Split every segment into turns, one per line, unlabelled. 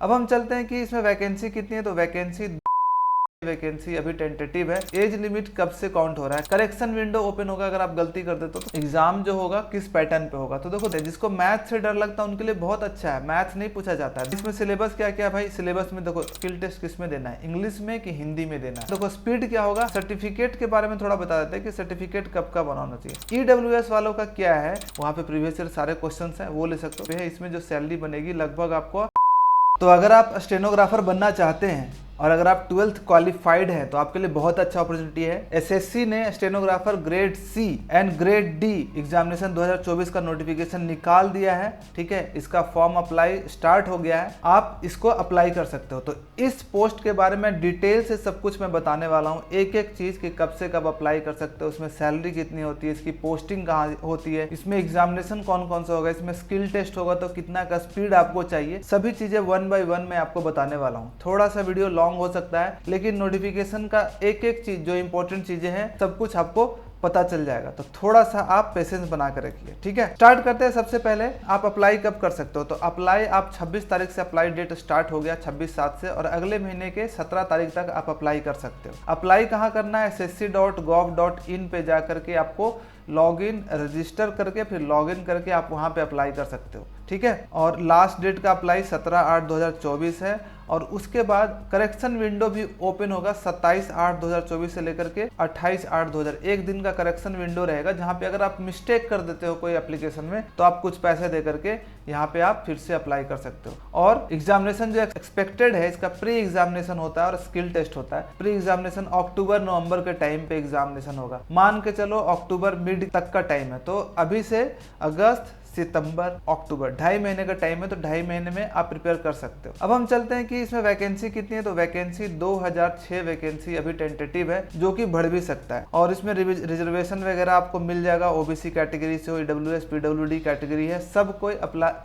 अब हम चलते हैं कि इसमें वैकेंसी कितनी है। तो वैकेंसी अभी टेंटेटिव है। एज लिमिट कब से काउंट हो रहा है, करेक्शन विंडो ओपन होगा अगर आप गलती कर देते तो एग्जाम जो होगा किस पैटर्न पे होगा। तो देखो जिसको मैथ से डर लगता है उनके लिए बहुत अच्छा है, मैथ नहीं पूछा जाता है। इसमें सिलेबस क्या क्या है भाई, सिलेबस में देखो स्किल टेस्ट किस में देना है, इंग्लिश में कि हिंदी में देना है। देखो स्पीड क्या होगा, सर्टिफिकेट के बारे में थोड़ा बता देते हैं कि सर्टिफिकेट कब कब बनाना चाहिए। EWS वालों का क्या है, वहाँ पे प्रीवियस ईयर सारे क्वेश्चन है वो ले सकते हो। इसमें जो सैलरी बनेगी लगभग आपको, तो अगर आप स्टेनोग्राफर बनना चाहते हैं और अगर आप 12th क्वालिफाइड हैं तो आपके लिए बहुत अच्छा अपॉर्चुनिटी है। SSC ने stenographer grade C and grade D examination 2024 का नोटिफिकेशन निकाल दिया है। ठीक है, इसका फॉर्म अप्लाई स्टार्ट हो गया है, आप इसको अप्लाई कर सकते हो। तो इस पोस्ट के बारे में डिटेल से सब कुछ मैं बताने वाला हूँ, एक एक चीज कि कब से कब अप्लाई कर सकते हो, उसमें सैलरी कितनी होती है, इसकी पोस्टिंग कहाँ होती है, इसमें एग्जामिनेशन कौन कौन सा होगा, इसमें स्किल टेस्ट होगा तो कितना का स्पीड आपको चाहिए, सभी चीजें 1 by 1 मैं आपको बताने वाला हूँ। थोड़ा सा वीडियो लॉन्ग हो सकता है लेकिन नोटिफिकेशन का एक एक चीज जो इंपॉर्टेंट चीजें हैं सब कुछ आपको पता चल जाएगा। तो थोड़ा सा आप पेशेंस बना कर रखिए। ठीक है, स्टार्ट करते हैं। सबसे पहले आप अप्लाई कब कर सकते हो, तो अप्लाई आप 26 तारीख से अप्लाई डेट स्टार्ट हो गया 26/7 से, और अगले महीने के 17 तारीख तक आप अप्लाई कर सकते हो। अप्लाई कहाँ करना है, ssc.gov.in पे जा करके आपको लॉगिन रजिस्टर करके फिर लॉगिन करके आप वहाँ पे अप्लाई कर सकते हो। ठीक है, और लास्ट डेट का अप्लाई 17/8/2024 है, और उसके बाद करेक्शन विंडो भी ओपन होगा 27/8/2024 से लेकर के 28/8/2000, एक दिन का करेक्शन विंडो रहेगा जहां पे अगर आप मिस्टेक कर देते हो कोई एप्लीकेशन में तो आप कुछ पैसे दे करके यहाँ पे आप फिर से अप्लाई कर सकते हो। और एग्जामिनेशन जो एक्सपेक्टेड है, इसका प्री एग्जामिनेशन होता है और स्किल टेस्ट होता है। प्री एग्जामिनेशन अक्टूबर-नवंबर के टाइम पे एग्जामिनेशन होगा, मान के चलो अक्टूबर मिड तक का टाइम है, तो अभी से अगस्त सितंबर अक्टूबर 2.5 महीने का टाइम है, तो 2.5 महीने में आप प्रिपेयर कर सकते हो। अब हम चलते हैं कि इसमें वैकेंसी कितनी है। तो वैकेंसी 2006 वैकेंसी अभी टेंटेटिव है, जो कि बढ़ भी सकता है, और इसमें रिजर्वेशन वगैरह आपको मिल जाएगा। OBC कैटेगरी से हो, EWS PWD कैटेगरी है, सब कोई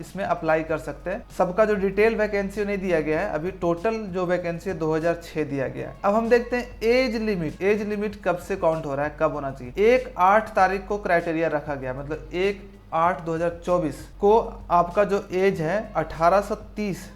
इसमें अप्लाई कर सकते हैं। सबका जो डिटेल वैकेंसी नहीं दिया गया है, अभी टोटल जो वैकेंसी है 2006 दिया गया है। अब हम देखते हैं एज लिमिट। एज लिमिट कब से काउंट हो रहा है, कब होना चाहिए। 1/8 तारीख को क्राइटेरिया रखा गया, मतलब 1/8/2024 को आपका जो एज है 1830,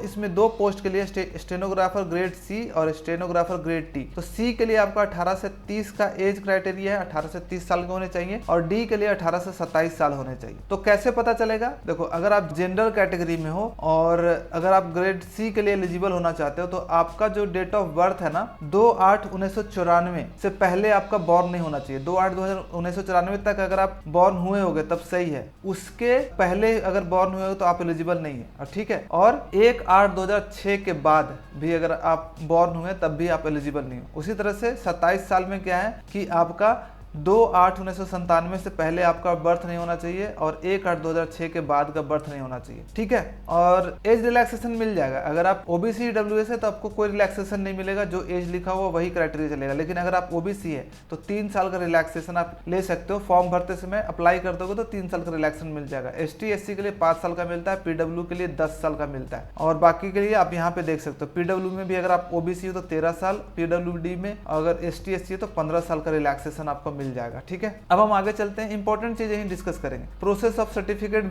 इसमें दो पोस्ट के लिए स्टेनोग्राफर ग्रेड C और स्टेनोग्राफर ग्रेड D। तो C के लिए आपका 18 से 30 का एज क्राइटेरिया है, 18 से 30 साल के होने चाहिए, और D के लिए 18 से 27 साल होने चाहिए। तो कैसे पता चलेगा, देखो अगर आप जनरल कैटेगरी में हो और अगर आप ग्रेड C के लिए एलिजिबल होना चाहते हो तो आपका जो डेट ऑफ बर्थ है ना 2/8/1994 से पहले आपका बॉर्न नहीं होना चाहिए। 2/8/1994 तक अगर आप बॉर्न हुए होगे तब सही है, उसके पहले अगर बॉर्न हुए हो तो आप एलिजिबल नहीं है। ठीक है, और 1/8/2006 के बाद भी अगर आप बॉर्न हुए तब भी आप एलिजिबल नहीं हो। उसी तरह से 27 साल में क्या है कि आपका 2/8/1997 से पहले आपका बर्थ नहीं होना चाहिए और 1/8/2006 के बाद का बर्थ नहीं होना चाहिए। ठीक है, और एज रिलैक्सेशन मिल जाएगा। अगर आप OBC EWS है तो आपको कोई रिलैक्सेशन नहीं मिलेगा, जो एज लिखा हुआ वही क्राइटेरिया चलेगा। लेकिन अगर आप OBC है तो 3 साल का रिलैक्सेशन आप ले सकते हो। फॉर्म भरते समय अप्लाई कर दोगे तो 3 साल का रिलैक्सेशन मिल जाएगा। ST SC के लिए 5 साल का मिलता है, PW के लिए 10 साल का मिलता है, और बाकी के लिए आप यहाँ पे देख सकते हो। PW में भी अगर आप OBC हो तो 13 साल, PWD में अगर ST SC है तो 15 साल का रिलैक्सेशन आपको मिल जाएगा। ठीक है, अब हम आगे चलते हैं, इंपॉर्टेंट चीजें ही डिस्कस करेंगे। प्रोसेस ऑफ सर्टिफिकेट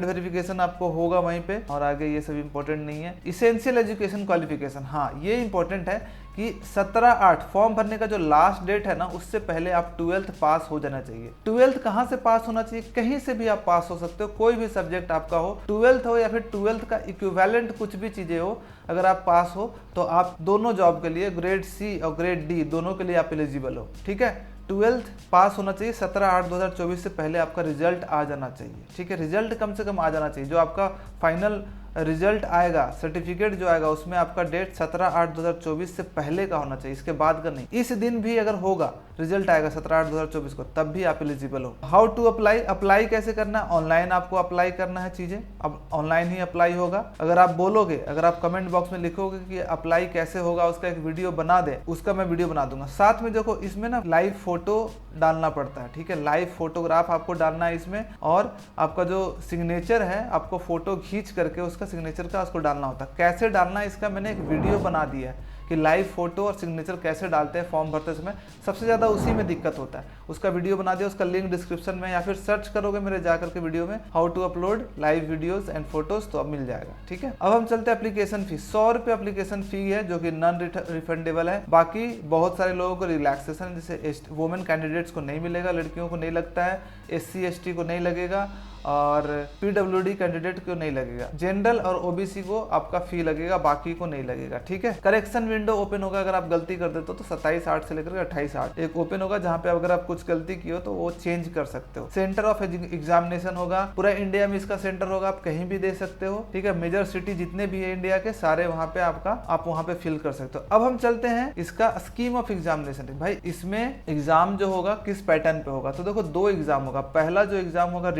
वेरिफिकेशन आपको होगा वहीं पे, और आगे ये सब इंपॉर्टेंट नहीं है। इसेंशियल एजुकेशन क्वालिफिकेशन, हाँ ये इंपॉर्टेंट है कि 17/8 फॉर्म भरने का जो लास्ट डेट है ना, उससे पहले आप 12th पास हो जाना चाहिए। 12th कहाँ से पास होना चाहिए, कहीं से भी आप पास हो सकते हो, कोई भी सब्जेक्ट आपका हो, 12th हो या फिर 12th का इक्विवेलेंट कुछ भी चीजें हो, अगर आप पास हो तो आप दोनों जॉब के लिए ग्रेड C और ग्रेड D दोनों के लिए आप एलिजिबल हो। ठीक है, 12th पास होना चाहिए, 17/8/2024 से पहले आपका रिजल्ट आ जाना चाहिए। ठीक है, रिजल्ट कम से कम आ जाना चाहिए। जो आपका फाइनल रिजल्ट आएगा, सर्टिफिकेट जो आएगा, उसमें आपका डेट 17/8/2024 से पहले का होना चाहिए, इसके बाद का नहीं। इस दिन भी अगर होगा, रिजल्ट आएगा 17/8/2024 को, तब भी आप एलिजिबल हो। हाउ टू अप्लाई, अप्लाई कैसे करना है, ऑनलाइन आपको अप्लाई करना है चीजें, अब ऑनलाइन ही अप्लाई होगा। अगर आप बोलोगे, अगर आप कमेंट बॉक्स में लिखोगे कि अप्लाई कैसे होगा, उसका एक वीडियो बना दे, उसका मैं वीडियो बना दूंगा। साथ में देखो इसमें ना लाइव फोटो डालना पड़ता है। ठीक है, लाइव फोटोग्राफ आपको डालना है इसमें, और आपका जो सिग्नेचर है आपको फोटो खींच करके उसका सिग्नेचर का उसको डालना होता है। कैसे डालना है इसका मैंने एक वीडियो बना दिया है, कि लाइव फोटो और सिग्नेचर कैसे डालते हैं फॉर्म भरते समय, सबसे ज़्यादा उसी में दिक्कत होता है। उसका वीडियो बना दिया, उसका लिंक डिस्क्रिप्शन में, या फिर सर्च करोगे मेरे जाकर के वीडियो में how to upload live videos and photos, तो अब मिल जाएगा। ठीक है, अब हम चलते हैं एप्लीकेशन फी। 100 रुपये एप्लीकेशन फी है जो कि नॉन रिफंडेबल है। बाकी बहुत सारे लोगों को रिलैक्सेशन, जैसे वुमेन कैंडिडेट्स को नहीं मिलेगा, लड़कियों को नहीं लगता है, SC ST को नहीं लगेगा और PWD कैंडिडेट को नहीं लगेगा। जनरल और OBC को आपका फी लगेगा, बाकी को नहीं लगेगा। ठीक है, करेक्शन विंडो ओपन होगा अगर आप गलती कर देते हो तो 27/8 से लेकर 28/8 एक ओपन होगा, जहां पे अगर आप कुछ गलती की हो तो वो चेंज कर सकते हो। सेंटर ऑफ एग्जामिनेशन होगा, पूरा इंडिया में इसका सेंटर होगा, आप कहीं भी दे सकते हो। ठीक है, मेजर सिटी जितने भी है इंडिया के सारे वहां पे आप वहां पे फिल कर सकते हो। अब हम चलते हैं इसका स्कीम ऑफ एग्जामिनेशन। भाई इसमें एग्जाम जो होगा किस पैटर्न पे होगा, तो देखो 2 एग्जाम होगा। पहला जो एग्जाम होगा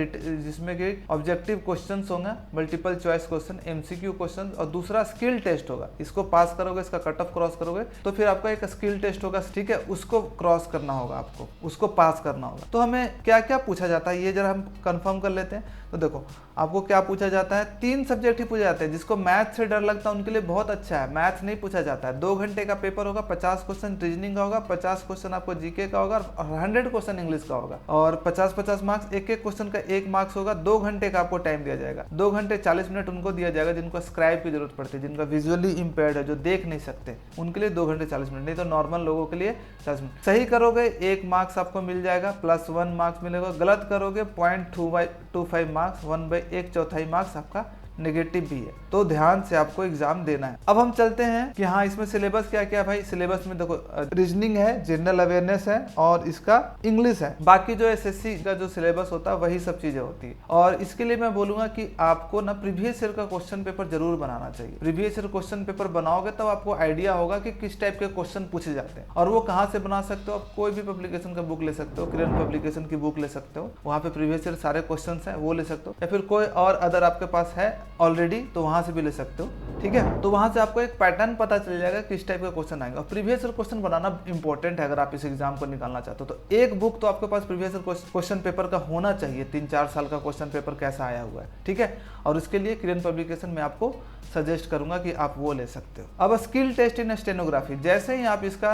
जिसमें कि ऑब्जेक्टिव क्वेश्चंस होंगे, multiple choice question, MCQ question, और दूसरा स्किल टेस्ट होगा। इसको पास करोगे, इसका कट ऑफ क्रॉस करोगे तो फिर आपका एक स्किल टेस्ट होगा। ठीक है, उसको क्रॉस करना होगा, आपको उसको पास करना होगा। तो हमें क्या क्या पूछा जाता है ये जरा हम कंफर्म कर लेते हैं। तो देखो आपको क्या पूछा जाता है, 3 सब्जेक्ट ही पूछे जाते हैं। जिसको मैथ से डर लगता है उनके लिए बहुत अच्छा है, मैथ नहीं पूछा जाता है। 2 घंटे का पेपर होगा, 50 क्वेश्चन रीजनिंग का होगा, 50 क्वेश्चन आपको जीके का होगा और 100 क्वेश्चन इंग्लिश का होगा, और 50-50 मार्क्स, एक क्वेश्चन का 1 मार्क्स होगा। 2 घंटे का आपको टाइम दिया जाएगा। 2 घंटे 40 मिनट उनको दिया जाएगा जिनको स्क्राइब की जरूरत पड़ती है, जिनका विजुअली इम्पेयर्ड है, जो देख नहीं सकते, उनके लिए 2 घंटे 40 मिनट, नहीं तो नॉर्मल लोगों के लिए 40 मिनट। सही करोगे 1 मार्क्स आपको मिल जाएगा, +1 मार्क्स मिलेगा। गलत करोगे 0.25 मार्क्स, 1/1/4 मार्क्स आपका नेगेटिव भी है। तो ध्यान से आपको एग्जाम देना है। अब हम चलते हैं कि हाँ इसमें सिलेबस क्या क्या है। भाई सिलेबस में देखो रीजनिंग है, जनरल अवेयरनेस है और इसका इंग्लिश है। बाकी जो SSC का जो सिलेबस होता है वही सब चीजें होती है। और इसके लिए मैं बोलूंगा कि आपको ना प्रीवियस ईयर का क्वेश्चन पेपर जरूर बनाना चाहिए। प्रीवियस ईयर क्वेश्चन पेपर बनाओगे तब आपको आइडिया होगा कि किस टाइप के क्वेश्चन पूछे जाते हैं। और वो कहाँ से बना सकते हो, आप कोई भी पब्लिकेशन का बुक ले सकते हो, किरण पब्लिकेशन की बुक ले सकते हो, वहाँ पे प्रीवियस ईयर सारे क्वेश्चन है वो ले सकते हो, या फिर कोई और अदर आपके पास है ऑलरेडी तो वहां से भी ले सकते हो। ठीक है, तो वहां से आपको एक पैटर्न पता चल जाएगा किस टाइप का क्वेश्चन आएगा। और प्रीवियस ईयर क्वेश्चन बनाना इंपॉर्टेंट है अगर आप इस एग्जाम को निकालना चाहते हो। तो एक बुक तो आपके पास प्रीवियस ईयर क्वेश्चन पेपर का होना चाहिए, 3-4 साल का क्वेश्चन पेपर कैसा आया हुआ है। ठीक है, और इसके लिए किरण पब्लिकेशन में आपको सजेस्ट करूंगा कि आप वो ले सकते हो। अब स्किल टेस्ट इन स्टेनोग्राफी, जैसे ही आप इसका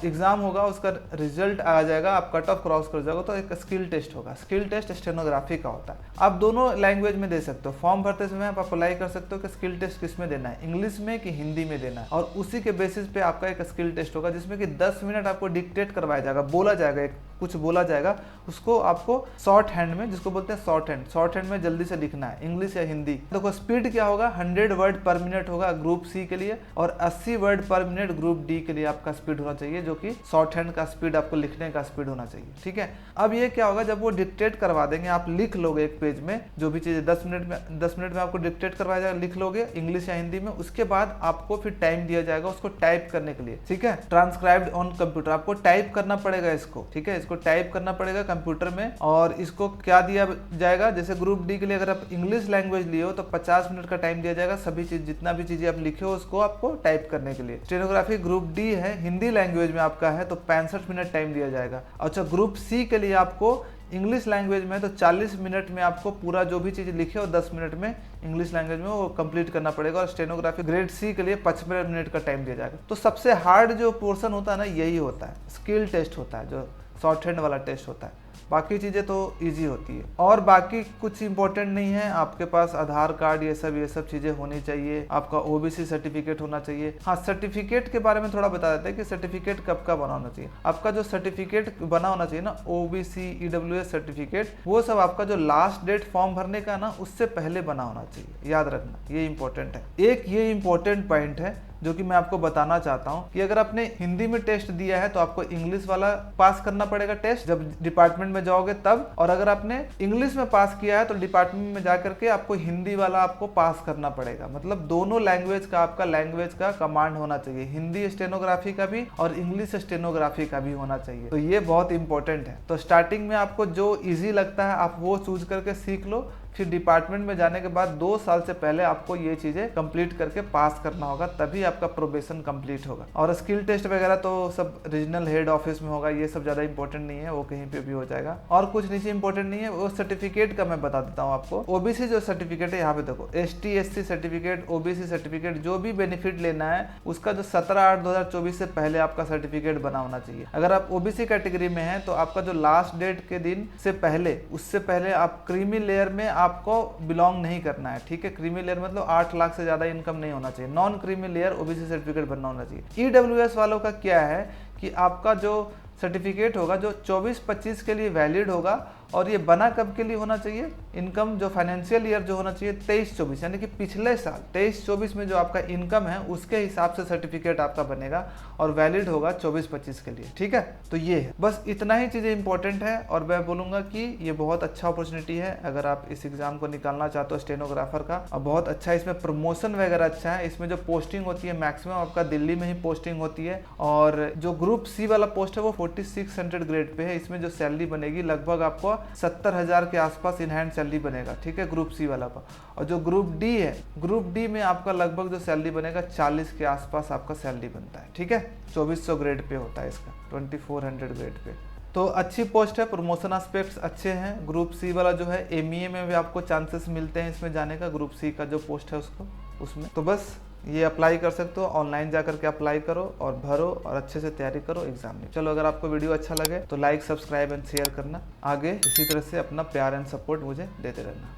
एग्जाम होगा उसका रिजल्ट आ जाएगा, आप कट ऑफ क्रॉस कर जाओगे तो एक स्किल टेस्ट होगा। स्किल टेस्ट स्टेनोग्राफी का होता है। आप दोनों लैंग्वेज में दे सकते हो। फॉर्म भरते समय आप अप्लाई कर सकते हो कि स्किल टेस्ट किस में देना है, इंग्लिश में कि हिंदी में देना है, और उसी के बेसिस पे आपका एक स्किल टेस्ट होगा जिसमें कि 10 मिनट आपको डिक्टेट करवाया जाएगा, बोला जाएगा, एक कुछ बोला जाएगा, उसको आपको शॉर्ट हैंड में, जिसको बोलते हैं शॉर्ट हैंड में जल्दी से लिखना है, इंग्लिश या हिंदी। देखो स्पीड क्या होगा, 100 वर्ड पर मिनट होगा ग्रुप सी के लिए, और 80 वर्ड पर मिनट ग्रुप डी के लिए आपका स्पीड होना चाहिए, जो कि शॉर्ट हैंड का स्पीड, आपको लिखने का स्पीड होना चाहिए। ठीक है, अब ये क्या होगा, जब वो डिक्टेट करवा देंगे, आप लिख लोगे एक पेज में जो भी चीजें 10 मिनट में आपको डिक्टेट करवाया जाएगा, लिख लोगे इंग्लिश या हिंदी में। उसके बाद आपको फिर टाइम दिया जाएगा उसको टाइप करने के लिए। ठीक है, ट्रांसक्राइब्ड ऑन कंप्यूटर, आपको टाइप करना पड़ेगा इसको। ठीक है, इसको टाइप करना पड़ेगा कंप्यूटर में। और इसको क्या दिया जाएगा, जैसे ग्रुप डी के लिए अगर आप इंग्लिश लैंग्वेज लिए हो तो 50 मिनट का टाइम दिया जाएगा, सभी चीज जितना भी चीजें आप लिखे हो उसको आपको टाइप करने के लिए। स्टेनोग्राफी ग्रुप डी है, हिंदी लैंग्वेज में आपका है तो 65 मिनट टाइम दिया जाएगा। अच्छा, ग्रुप सी के लिए आपको इंग्लिश लैंग्वेज में तो 40 मिनट में आपको पूरा जो भी चीज़ लिखे हो 10 मिनट में इंग्लिश लैंग्वेज में वो कंप्लीट करना पड़ेगा। और स्टेनोग्राफी ग्रेड सी के लिए 55 मिनट का टाइम दिया जाएगा। तो सबसे हार्ड जो पोर्शन होता है ना यही होता है, स्किल टेस्ट होता है, जो शॉर्ट हैंड वाला टेस्ट होता है। बाकी चीज़ें तो इजी होती है और बाकी कुछ इंपॉर्टेंट नहीं है। आपके पास आधार कार्ड ये सब चीज़ें होनी चाहिए, आपका OBC सर्टिफिकेट होना चाहिए। हाँ, सर्टिफिकेट के बारे में थोड़ा बता देते हैं कि सर्टिफिकेट कब का बना होना चाहिए। आपका जो सर्टिफिकेट बना होना चाहिए ना, OBC EWS सर्टिफिकेट, वो सब आपका जो लास्ट डेट फॉर्म भरने का ना उससे पहले बना होना चाहिए, याद रखना, ये इंपॉर्टेंट है। एक ये इंपॉर्टेंट पॉइंट है जो कि मैं आपको बताना चाहता हूँ कि अगर आपने हिंदी में टेस्ट दिया है तो आपको इंग्लिश वाला पास करना पड़ेगा टेस्ट जब डिपार्टमेंट में जाओगे तब, और अगर आपने इंग्लिश में पास किया है तो डिपार्टमेंट में जाकर के आपको हिंदी वाला आपको पास करना पड़ेगा। मतलब दोनों लैंग्वेज का आपका लैंग्वेज का कमांड होना चाहिए, हिंदी स्टेनोग्राफी का भी और इंग्लिश स्टेनोग्राफी का भी होना चाहिए। तो ये बहुत इंपॉर्टेंट है। तो स्टार्टिंग में आपको जो ईजी लगता है आप वो चूज करके सीख लो, फिर डिपार्टमेंट में जाने के बाद 2 साल से पहले आपको ये चीजें कंप्लीट करके पास करना होगा, तभी आपका प्रोबेशन कंप्लीट होगा। और स्किल टेस्ट वगैरह तो सब रीजनल हेड ऑफिस में होगा, ये सब ज्यादा इंपॉर्टेंट नहीं है, वो कहीं पे भी हो जाएगा। और कुछ नीचे इंपॉर्टेंट नहीं है, वो सर्टिफिकेट का मैं बता देता हूँ आपको। ओबीसी जो सर्टिफिकेट है, यहाँ पे देखो ST SC certificate, OBC certificate, जो भी बेनिफिट लेना है उसका जो 17/8/2024 से पहले आपका सर्टिफिकेट बना होना चाहिए। अगर आप OBC कैटेगरी में हैं तो आपका जो लास्ट डेट के दिन से पहले, उससे पहले आप क्रीमी लेयर में आपको बिलोंग नहीं करना है, ठीक है। क्रीमी लेयर मतलब 8 लाख से ज्यादा इनकम नहीं होना चाहिए। Non creamy layer OBC certificate बनना होना चाहिए। EWS वालों का क्या है कि आपका जो सर्टिफिकेट होगा जो 24-25 के लिए वैलिड होगा, और ये बना कब के लिए होना चाहिए, इनकम जो फाइनेंशियल ईयर जो होना चाहिए 23-24, यानी कि पिछले साल 23-24 में जो आपका इनकम है उसके हिसाब से सर्टिफिकेट आपका बनेगा और वैलिड होगा 24-25 के लिए, ठीक है। तो ये है, बस इतना ही चीज़ें इंपॉर्टेंट है। और मैं बोलूँगा कि ये बहुत अच्छा अपॉर्चुनिटी है अगर आप इस एग्जाम को निकालना चाहते हो स्टेनोग्राफर का, और बहुत अच्छा है, इसमें प्रमोशन वगैरह अच्छा है। इसमें जो पोस्टिंग होती है मैक्सिमम आपका दिल्ली में ही पोस्टिंग होती है, और जो ग्रुप सी वाला पोस्ट है वो 4600 ग्रेड पे है। इसमें जो सैलरी बनेगी लगभग आपको 70,000 के आसपास इन हैंड सैलरी बनेगा, ठीक है, ग्रुप सी वाला का। और जो ग्रुप डी है, ग्रुप डी में आपका लगभग जो सैलरी बनेगा 40 के आसपास आपका सैलरी बनता है, ठीक है। 2400 ग्रेड पे होता है इसका, 2400 ग्रेड पे। तो अच्छी पोस्ट है, प्रमोशन एस्पेक्ट्स अच्छे हैं। ग्रुप सी वाला जो है MEA में भी आपको चांसेस मिलते हैं इसमें जाने का, ग्रुप सी का जो पोस्ट है उसको उसमें। तो बस ये अप्लाई कर सकते हो, ऑनलाइन जा करके अप्लाई करो और भरो और अच्छे से तैयारी करो एग्जाम में। चलो, अगर आपको वीडियो अच्छा लगे तो लाइक, सब्सक्राइब एंड शेयर करना। आगे इसी तरह से अपना प्यार एंड सपोर्ट मुझे देते रहना।